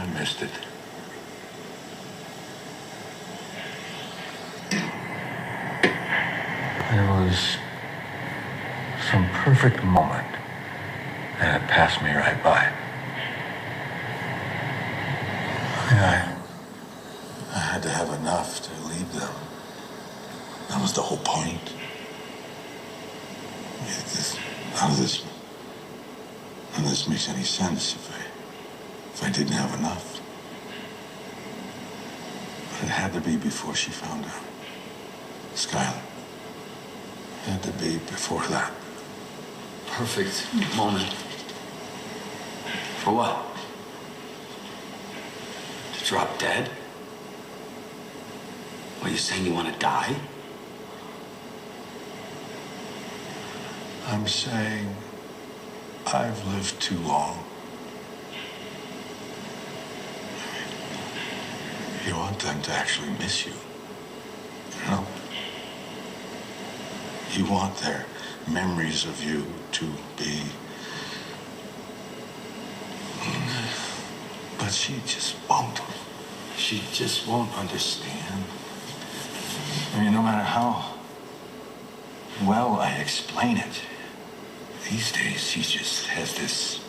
I missed it. There was some perfect moment, and it passed me right by. I had to have enough to leave them. That was the whole point. None of this makes any sense if I didn't have enough. But it had to be before she found out. Skylar. It had to be before that. Perfect moment. For what? To drop dead? What, are you saying you want to die? I'm saying I've lived too long. You want them to actually miss you. You know? You want their memories of you to be... But she just won't. She just won't understand. I mean, no matter how well I explain it, these days she just has this...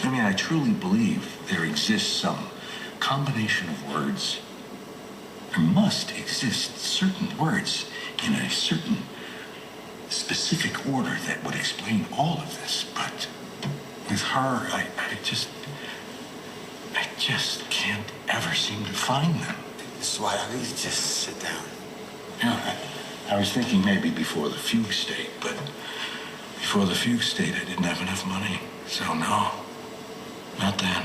I mean, I truly believe there exists some combination of words. There must exist certain words in a certain specific order that would explain all of this. But with her, I just can't ever seem to find them. This is why I need to just sit down. Yeah, I was thinking maybe before the fugue state, but before the fugue state, I didn't have enough money. So no, not then.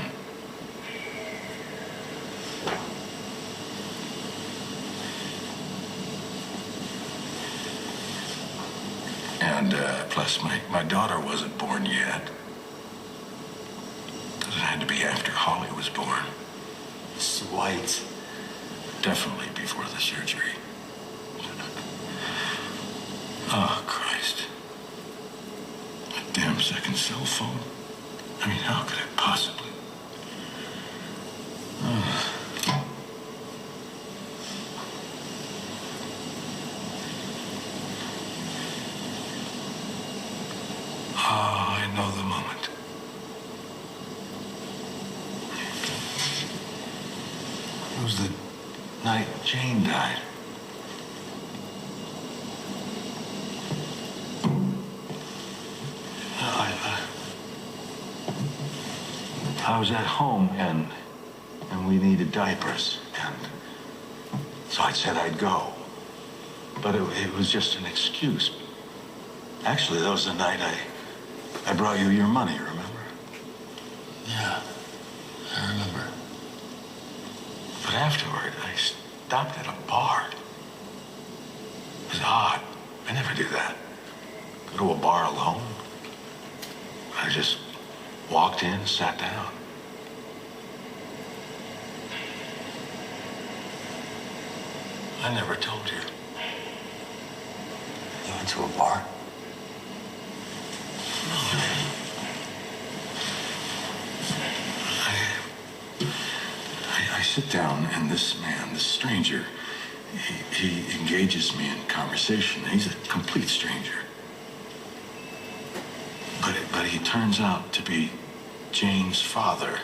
And plus, my daughter wasn't born yet. Because it had to be after Holly was born. Mr. White. Definitely before the surgery. Oh, Christ. A damn second cell phone. I mean, how could it possibly? I know the moment. It was the night Jane died. I was at home and we needed diapers, and so I said I'd go. But it was just an excuse. Actually, that was the night I brought you your money, remember? Yeah, I remember. But afterward, I stopped at a bar. It was odd. I never do that. Go to a bar alone. I just walked in, sat down. I never told you. You went to a bar? I sit down, and this man, this stranger, he engages me in conversation. He's a complete stranger. But he turns out to be Jane's father,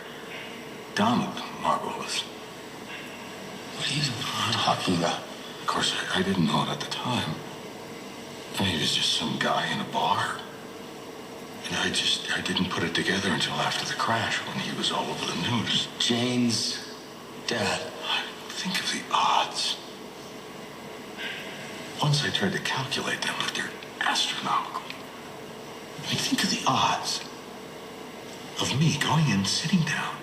Donald Margolis. What are you talking about? Of course, I didn't know it at the time. And he was just some guy in a bar. And I didn't put it together until after the crash when he was all over the news. Jane's dad. Think of the odds. Once I tried to calculate them, but they're astronomical. I mean, think of the odds of me going in, sitting down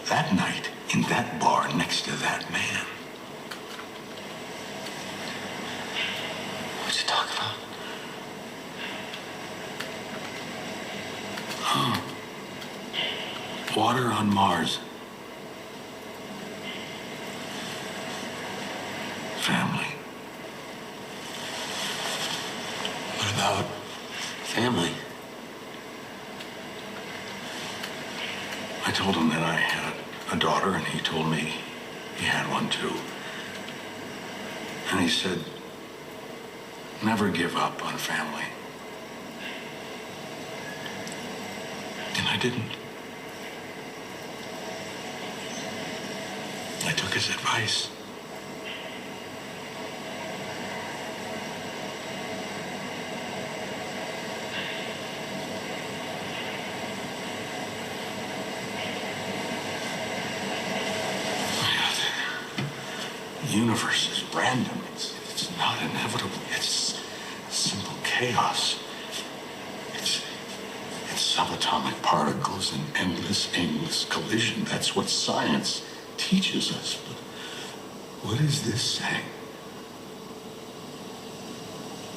that night in that bar next to that man. What'd you talk about? Water on Mars. Family. What about family? told him that I had a daughter, and he told me he had one too. And he said, never give up on family. And I didn't. I took his advice. The universe is random. It's not inevitable. It's simple chaos. It's subatomic particles and endless, aimless collision. That's what science teaches us. But what is this saying?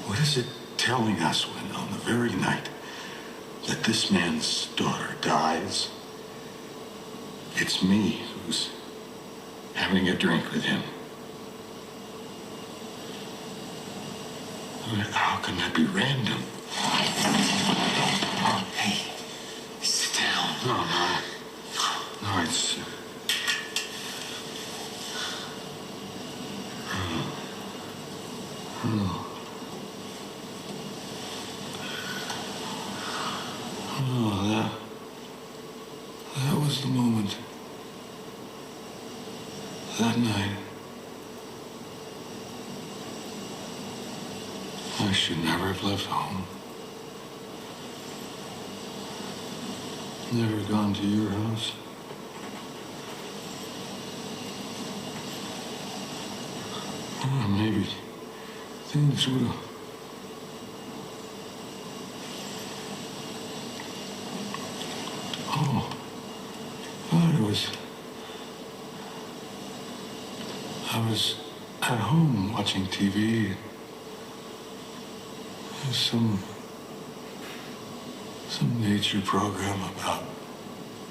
What is it telling us when, on the very night that this man's daughter dies, it's me who's having a drink with him? How can that be random? Oh, hey, sit down. No, it's... that was the moment. That night. I should never have left home. Never gone to your house. Or maybe things would have... Oh, I was at home watching TV. There's some nature program about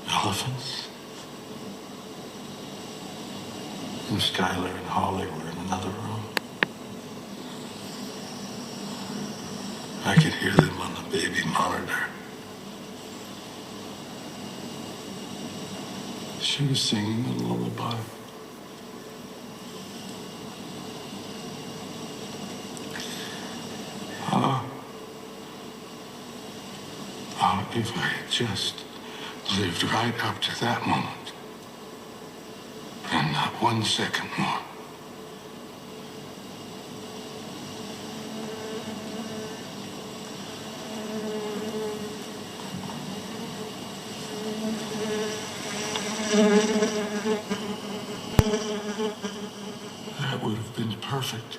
elephants. And Skylar and Holly were in another room. I could hear them on the baby monitor. She was singing a lullaby. If I had just lived right up to that moment, and not 1 second more. That would have been perfect.